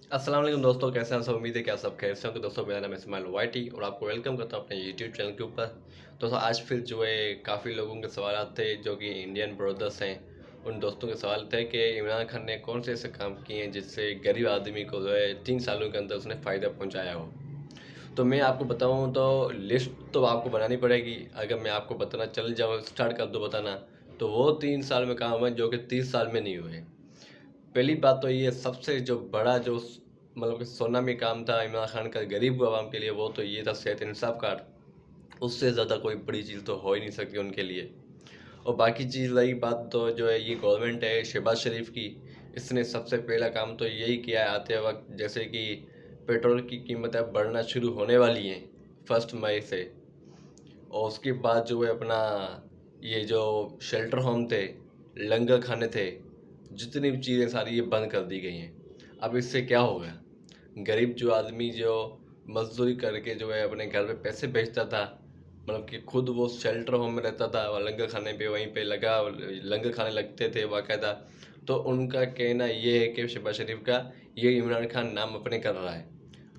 अस्सलाम वालेकुम दोस्तों, कैसे हैं सब। उम्मीद है कि आप सब खैर से होंगे। दोस्तों मेरा नाम है इस्माइल वाइटी और आपको वेलकम करता हूं अपने यूट्यूब चैनल के ऊपर। दोस्तों आज फिर जो है काफ़ी लोगों के सवाल थे जो कि इंडियन ब्रदर्स हैं, उन दोस्तों के सवाल थे कि इमरान खान ने कौन से ऐसे काम किए हैं जिससे गरीब आदमी को जो है 3 सालों के अंदर उसने फ़ायदा पहुँचाया हो। तो मैं आपको बताऊँ तो लिस्ट तो आपको बनानी पड़ेगी। अगर मैं आपको बताना चल जाऊँ, स्टार्ट कर दूँ बताना, तो वो 3 साल में काम हुए जो कि 30 साल में नहीं हुए। पहली बात तो ये सबसे जो बड़ा जो मतलब कि सोनामी काम था इमरान खान का गरीब आवाम के लिए, वो तो ये था सेहत इंसाफ कार्ड। उससे ज़्यादा कोई बड़ी चीज़ तो हो ही नहीं सकती उनके लिए। और बाकी चीज़ रही बात तो जो है ये गवर्नमेंट है शहबाज शरीफ की, इसने सबसे पहला काम तो यही किया है आते वक्त, जैसे कि पेट्रोल की कीमतें बढ़ना शुरू होने वाली हैं 1 मई से। और उसके बाद जो है अपना ये जो शेल्टर होम थे, लंगर खाने थे, जितनी भी चीज़ें सारी ये बंद कर दी गई हैं। अब इससे क्या होगा, गरीब जो आदमी जो मजदूरी करके जो है अपने घर पे पैसे भेजता था, मतलब कि खुद वो शेल्टर होम में रहता था और लंगर खाने पे वहीं पे लगा, लंगर खाने लगते थे बाकायदा। तो उनका कहना ये है कि शहबाज शरीफ का ये इमरान खान नाम अपने कर रहा है।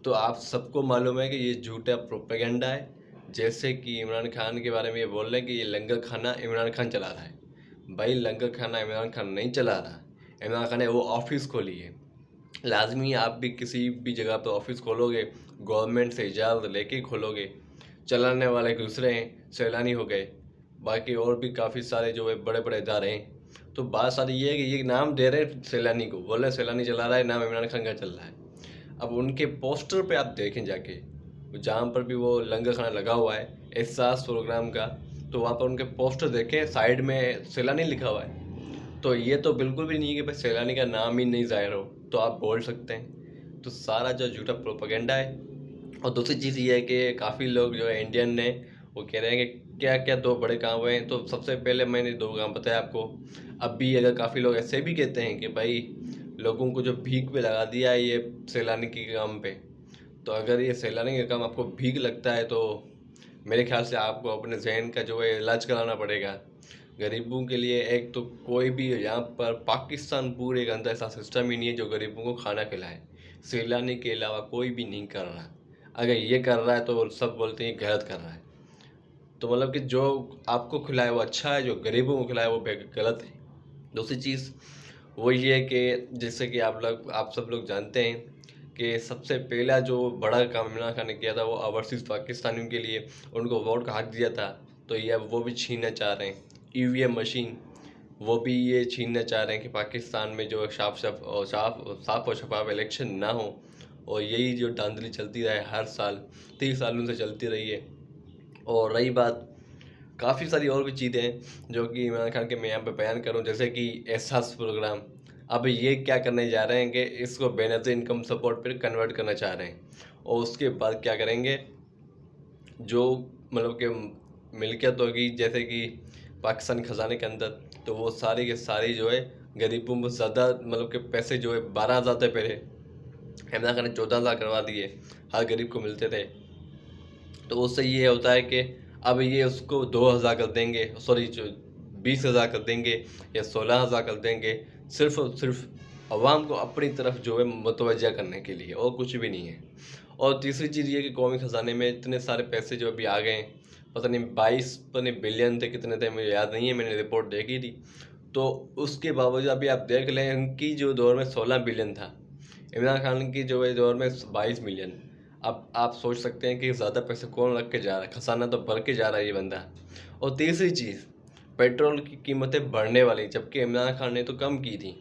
तो आप सबको मालूम है कि ये झूठा प्रोपेगेंडा है। जैसे कि इमरान खान के बारे में ये बोल रहे हैं कि ये लंगर खाना इमरान खान चला रहा है। भाई लंगर खाना इमरान खान नहीं चला रहा। इमरान खान ने वो ऑफिस खोली है। लाजमी आप भी किसी भी जगह पर ऑफिस खोलोगे, गवर्नमेंट से इजाज़त लेके ही खोलोगे। चलाने वाले दूसरे हैं, सैलानी हो गए, बाकी और भी काफ़ी सारे जो है बड़े बड़े इदारे हैं। तो बात सारी ये है कि ये नाम दे रहे हैं सैलानी को, बोल रहे हैं सैलानी चला रहा है, नाम इमरान खान का चल रहा है। अब उनके पोस्टर पे आप देखें जाके, जहाँ पर भी वो लंगर खाना लगा हुआ है एहसास प्रोग्राम का, तो वहाँ पर उनके पोस्टर देखें, साइड में सैलानी लिखा हुआ है। तो ये तो बिल्कुल भी नहीं है कि भाई सैलानी का नाम ही नहीं ज़ाहिर हो तो आप बोल सकते हैं। तो सारा जो झूठा प्रोपेगेंडा है। और दूसरी चीज़ ये है कि काफ़ी लोग जो है इंडियन ने, वो कह रहे हैं कि क्या क्या 2 बड़े काम हुए हैं। तो सबसे पहले मैंने 2 काम बताया आपको। अब भी अगर काफ़ी लोग ऐसे भी कहते हैं कि भाई लोगों को जो भीख पे लगा दिया है ये सैलानी के काम पे, तो अगर ये सैलानी का काम आपको भीख लगता है तो मेरे ख्याल से आपको अपने जहन का जो है इलाज कराना पड़ेगा। गरीबों के लिए एक तो कोई भी यहाँ पर पाकिस्तान पूरे के अंदर ऐसा सिस्टम ही नहीं है जो गरीबों को खाना खिलाए। सैलानी के अलावा कोई भी नहीं कर रहा। अगर ये कर रहा है तो सब बोलते हैं गलत कर रहा है। तो मतलब कि जो आपको खिलाए वो अच्छा है, जो गरीबों को खिलाए वो गलत है। दूसरी चीज़ वो ये है कि जैसे कि आप सब लोग जानते हैं कि सबसे पहला जो बड़ा काम इमरान खान ने किया था वो ओवरसीज़ पाकिस्तानियों के लिए उनको वोट का हक दिया था। तो ये अब वो भी छीनना चाह रहे हैं। ईवीएम मशीन वो भी ये छीनना चाह रहे हैं कि पाकिस्तान में जो साफ और शफाफ इलेक्शन ना हो। और यही जो धांधली चलती रहे हर साल, 30 सालों से चलती रही है। और रही बात काफ़ी सारी और भी चीज़ें हैं जो कि इमरान खान के मैं यहाँ पे बयान करूँ, जैसे कि एहसास प्रोग्राम। अब ये क्या करने जा रहे हैं कि इसको बेनज़ीर इनकम सपोर्ट पर कन्वर्ट करना चाह रहे हैं। और उसके बाद क्या करेंगे, जो मतलब कि मिल्कियत होगी जैसे कि पाकिस्तानी ख़जाने के अंदर, तो वो सारी के सारी जो है गरीबों में ज़्यादा मतलब कि पैसे जो है 12,000 थे पहले, इमरान खान ने 14,000 करवा दिए, हर गरीब को मिलते थे। तो उससे ये होता है कि अब ये उसको 2,000 कर देंगे, सॉरी जो 20,000 कर देंगे या 16,000 कर देंगे, सिर्फ और सिर्फ अवाम को अपनी तरफ जो है मुतवज्जा करने के लिए, और कुछ भी नहीं है। और तीसरी चीज़ ये कि कौमी ख़जाने में इतने सारे पैसे जो अभी आ गए हैं, पता नहीं 22 पता नहीं बिलियन थे कितने थे, मुझे याद नहीं है, मैंने रिपोर्ट देखी थी। तो उसके बावजूद अभी आप देख लें, इनकी जो दौर में 16 बिलियन था, इमरान खान की जो है दौर में 22 मिलियन। अब आप सोच सकते हैं कि ज़्यादा पैसे कौन रख के जा रहा है, खजाना तो भर के जा रहा है ये बंदा। और तीसरी चीज़, पेट्रोल की कीमतें बढ़ने वाली जबकि इमरान खान ने तो कम की थी।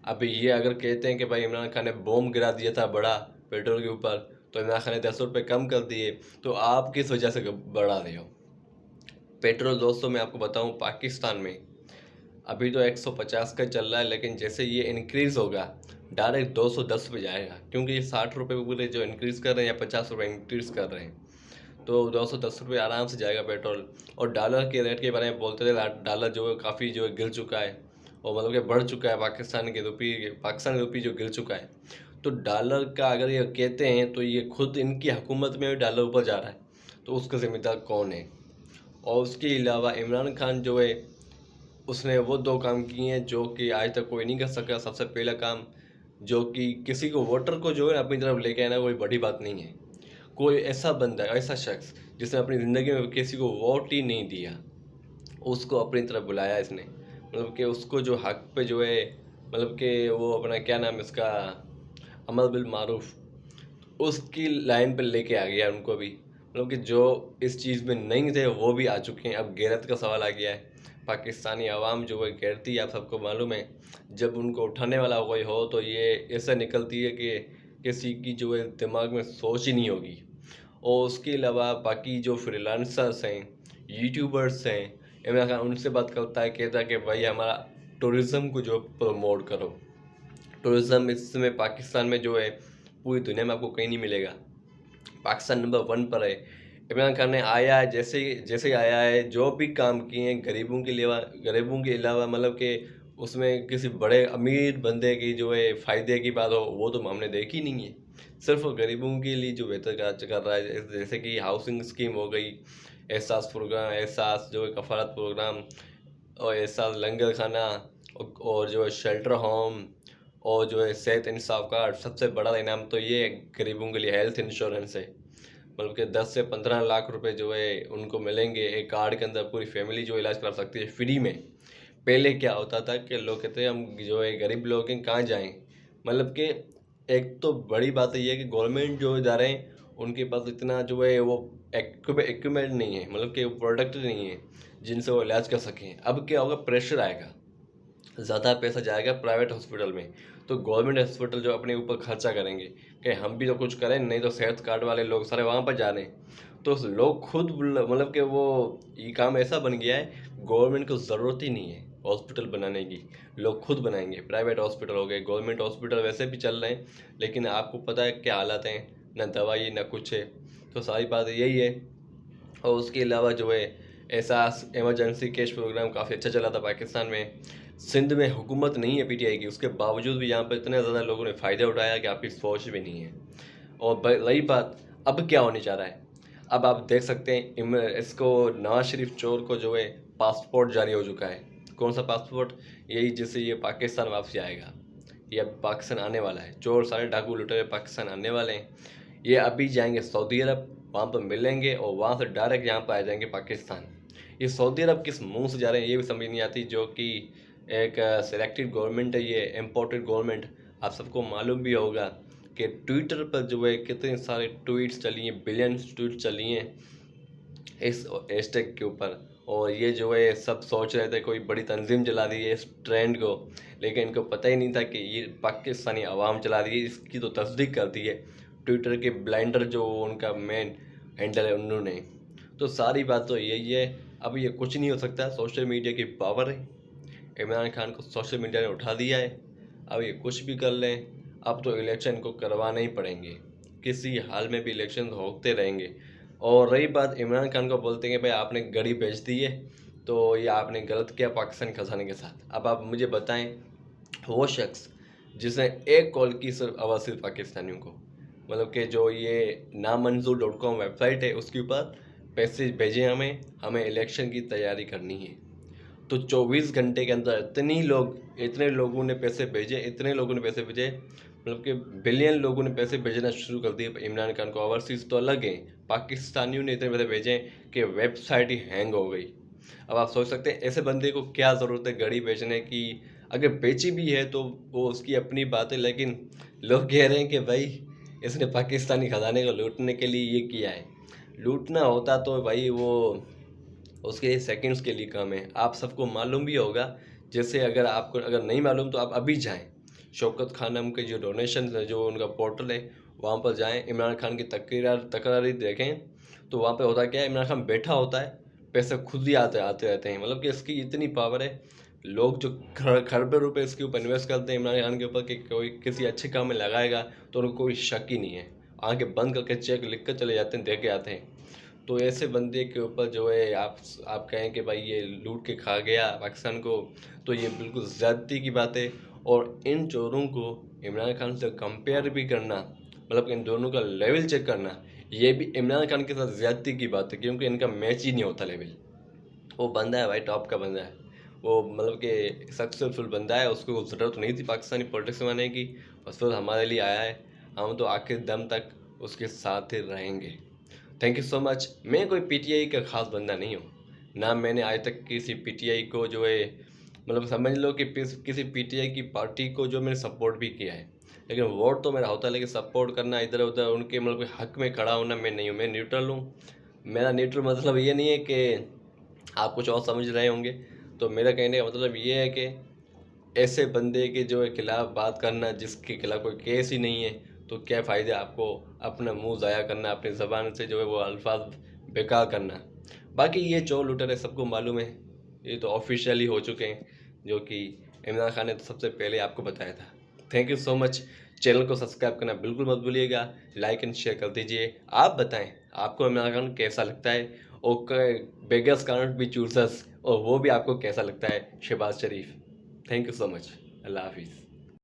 अभी ये अगर कहते हैं कि भाई इमरान खान ने बॉम्ब गिरा दिया था बड़ा पेट्रोल के ऊपर, तो इमरान खान ने 10 रुपये कम कर दिए, तो आप किस वजह से बढ़ा रहे हो पेट्रोल। दोस्तों मैं आपको बताऊं, पाकिस्तान में अभी तो 150 का चल रहा है, लेकिन जैसे ये इंक्रीज़ होगा डायरेक्ट 210 पे जाएगा, क्योंकि ये 60 रुपये पूरे जो इंक्रीज़ कर रहे हैं या 50 रुपये इंक्रीज़ कर रहे हैं, तो 210 रुपये आराम से जाएगा पेट्रोल। और डॉलर के रेट के बारे में बोलते थे, डॉलर जो है काफ़ी जो है गिर चुका है, और मतलब कि बढ़ चुका है, पाकिस्तान की रुपी जो गिर चुका है। तो डॉलर का अगर ये कहते हैं तो ये खुद इनकी हुकूमत में भी डॉलर ऊपर जा रहा है, तो उसका जिम्मेदार कौन है। और उसके अलावा इमरान खान जो है उसने वो 2 काम किए हैं जो कि आज तक कोई नहीं कर सका। सबसे पहला काम, जो कि किसी को वोटर को जो है अपनी तरफ लेके आना कोई बड़ी बात नहीं है। कोई ऐसा बंदा, ऐसा शख्स जिसने अपनी ज़िंदगी में किसी को वोट ही नहीं दिया, उसको अपनी तरफ बुलाया इसने, मतलब कि उसको जो हक पे जो है, मतलब कि वो अपना क्या नाम है इसका, अमर बिल मारूफ, उसकी लाइन पे लेके आ गया उनको भी। मतलब कि जो इस चीज़ में नहीं थे वो भी आ चुके हैं। अब गैरत का सवाल आ गया है। पाकिस्तानी आवाम जो है गैरती, आप सबको मालूम है, जब उनको उठाने वाला कोई हो तो ये ऐसा निकलती है कि किसी की जो है दिमाग में सोच ही नहीं होगी। और उसके अलावा बाकी जो फ्रीलांसर्स हैं, यूट्यूबर्स हैं, इमरान खान उनसे बात करता है, कहता है कि भाई हमारा टूरिज़्म को जो प्रमोट करो। टूरिज़्म इस समय पाकिस्तान में जो है पूरी दुनिया में आपको कहीं नहीं मिलेगा। पाकिस्तान नंबर 1 पर है। इमरान खान ने आया है, जैसे जैसे ही आया है, जो भी काम किए हैं गरीबों के अलावा, मतलब कि उसमें किसी बड़े अमीर बंदे की जो है फ़ायदे की बात हो वो तो हमने देखी नहीं है। सिर्फ गरीबों के लिए जो बेहतर काज कर रहा है, जैसे कि हाउसिंग स्कीम हो गई, एहसास प्रोग्राम, एहसास जो है कफ़ालत प्रोग्राम, और एहसास लंगर खाना, और जो है शेल्टर होम, और जो है सेहत इंसाफ कार्ड। सबसे बड़ा इनाम तो ये गरीबों के लिए हेल्थ इंश्योरेंस है। मतलब कि 10 से 15 लाख रुपए जो है उनको मिलेंगे एक कार्ड के अंदर। पूरी फैमिली जो इलाज करा सकती है फ्री में। पहले क्या होता था कि लोग कहते हैं हम जो है गरीब लोग हैं कहाँ जाएं। मतलब कि एक तो बड़ी बात ये है कि गवर्नमेंट जो इदारे हैं उनके पास इतना जो है वो इक्विपमेंट नहीं है, मतलब कि प्रोडक्ट नहीं है जिनसे वो इलाज कर सकें। अब क्या होगा, प्रेशर आएगा, ज़्यादा पैसा जाएगा प्राइवेट हॉस्पिटल में, तो गवर्नमेंट हॉस्पिटल जो अपने ऊपर खर्चा करेंगे कि हम भी तो कुछ करें, नहीं तो सेहत कार्ड वाले लोग सारे वहाँ पर जा रहे हैं। तो लोग खुद मतलब कि वो ये काम ऐसा बन गया है, गवर्नमेंट को ज़रूरत ही नहीं है हॉस्पिटल बनाने की, लोग खुद बनाएंगे। प्राइवेट हॉस्पिटल हो गए, गवर्नमेंट हॉस्पिटल वैसे भी चल रहे हैं, लेकिन आपको पता है क्या हालात हैं, ना दवाई ना कुछ है। तो सारी बात यही है। और उसके अलावा जो है एहसास इमरजेंसी कैश प्रोग्राम काफ़ी अच्छा चला था पाकिस्तान में। सिंध में हुकूमत नहीं है पीटीआई की, उसके बावजूद भी यहाँ पर इतने ज़्यादा लोगों ने फ़ायदा उठाया कि आपकी सोच भी नहीं है। और रही बात, अब क्या होने जा रहा है, अब आप देख सकते हैं इसको नवाज शरीफ चोर को जो है पासपोर्ट जारी हो चुका है। कौन सा पासपोर्ट? यही जिससे ये पाकिस्तान वापसी आएगा। ये अब पाकिस्तान आने वाला है, चोर सारे डाकू लुटेरे पाकिस्तान आने वाले हैं। ये अभी जाएंगे सऊदी अरब, वहाँ पर मिलेंगे और वहाँ से डायरेक्ट यहाँ पर आ जाएंगे पाकिस्तान। ये सऊदी अरब किस मुंह से जा रहे हैं ये भी समझ नहीं आती, जो कि एक सिलेक्टेड गवर्नमेंट है, ये इम्पोर्टेड गवर्नमेंट। आप सबको मालूम भी होगा कि ट्विटर पर जो है कितने सारे ट्वीट्स चली हैं, बिलियंस ट्वीट चली हैं इस हैशटैग के ऊपर। और ये जो है सब सोच रहे थे कोई बड़ी तंजीम चला दी है इस ट्रेंड को, लेकिन इनको पता ही नहीं था कि ये पाकिस्तानी आवाम चला रही है। इसकी तो तस्दीक कर दी है ट्विटर के ब्लाइंडर जो उनका मेन हैंडल है उन्होंने। तो सारी बात तो यही है, अब ये कुछ नहीं हो सकता, सोशल मीडिया की पावर है। इमरान खान को सोशल मीडिया ने उठा दिया है, अब ये कुछ भी कर लें, अब तो इलेक्शन को करवाने ही पड़ेंगे, किसी हाल में भी इलेक्शन होते रहेंगे। और रही बात इमरान खान को बोलते हैं कि भाई आपने गाड़ी बेच दी है, तो ये आपने गलत किया पाकिस्तान खजाने के साथ। अब आप मुझे बताएं, वो शख्स जिसने एक कॉल की सिर्फ आवाज़ सिर्फ पाकिस्तानियों को, मतलब कि जो ये नामंजूर.com वेबसाइट है उसके ऊपर पैसे भेजे हमें, हमें इलेक्शन की तैयारी करनी है। तो 24 घंटे के अंदर इतने लोगों ने पैसे भेजे, इतने लोगों ने पैसे भेजे, मतलब कि बिलियन लोगों ने पैसे भेजना शुरू कर दिए इमरान खान को। ओवरसीज़ तो अलग है, पाकिस्तानियों ने इतने पैसे भेजे कि वेबसाइट ही हैंग हो गई। अब आप सोच सकते हैं ऐसे बंदे को क्या ज़रूरत है गाड़ी बेचने की। अगर बेची भी है तो वो उसकी अपनी बात है, लेकिन लोग कह रहे हैं कि भाई इसने पाकिस्तानी खजाने को लूटने के लिए ये किया है। लूटना होता तो भाई वो उसके सेकंड्स के लिए कम है, आप सबको मालूम भी होगा। जैसे अगर आपको अगर नहीं मालूम तो आप अभी जाएं शौकत खानम के जो डोनेशन जो उनका पोर्टल है वहाँ पर जाएं, इमरान खान की तकरारी देखें। तो वहाँ पे होता क्या है, इमरान खान बैठा होता है, पैसे खुद ही आते आते रहते हैं। मतलब कि इसकी इतनी पावर है, लोग जो खरबे रुपए इसके ऊपर इन्वेस्ट करते हैं इमरान खान के ऊपर कि कोई किसी अच्छे काम में लगाएगा, तो उनको कोई शक ही नहीं है। आंखें बंद करके चेक लिख कर चले जाते हैं, दे के आते हैं। तो ऐसे बंदे के ऊपर जो है आप कहें कि भाई ये लूट के खा गया पाकिस्तान को, तो ये बिल्कुल ज़्यादती की बात है। और इन चोरों को इमरान खान से कंपेयर भी करना, मतलब इन दोनों का लेवल चेक करना, ये भी इमरान खान के साथ ज़्यादती की बात है, क्योंकि इनका मैच ही नहीं होता लेवल। वो बंदा है भाई, टॉप का बंदा है, वो मतलब कि सक्सेसफुल बंदा है, उसको ज़रूरत नहीं थी पाकिस्तानी पॉलिटिक्स में आने की, बस फिर हमारे लिए आया है। हम तो आखिर दम तक उसके साथ ही रहेंगे। Thank you so much. मैं कोई पीटीआई का ख़ास बंदा नहीं हूँ, ना मैंने आज तक किसी पीटीआई को जो है मतलब समझ लो कि किसी पीटीआई की पार्टी को जो मैंने सपोर्ट भी किया है, लेकिन वोट तो मेरा होता है, लेकिन सपोर्ट करना इधर उधर उनके मतलब हक में खड़ा होना मैं नहीं हूँ। मैं न्यूट्रल हूँ। मेरा न्यूट्रल मतलब ये नहीं है कि आप कुछ और समझ रहे होंगे। तो मेरा कहने का मतलब ये है कि ऐसे बंदे के जो है खिलाफ बात करना जिसके खिलाफ कोई केस ही नहीं है, तो क्या फ़ायदा आपको अपना मुंह ज़ाया करना, अपनी ज़बान से जो है वो अल्फाज बेकार करना। बाकी ये चोर लुटेरे सबको मालूम है, ये तो ऑफिशियली हो चुके हैं, जो कि इमरान खान ने तो सबसे पहले आपको बताया था। Thank you so much. Channel को सब्सक्राइब करना बिल्कुल मत भूलिएगा, लाइक एंड शेयर कर दीजिए। आप बताएं आपको इमरान खान कैसा लगता है, और बेगर्स कांट बी चूजर्स, और वो भी आपको कैसा लगता है Shehbaz Sharif. Thank you so much. अल्लाह हाफिज़।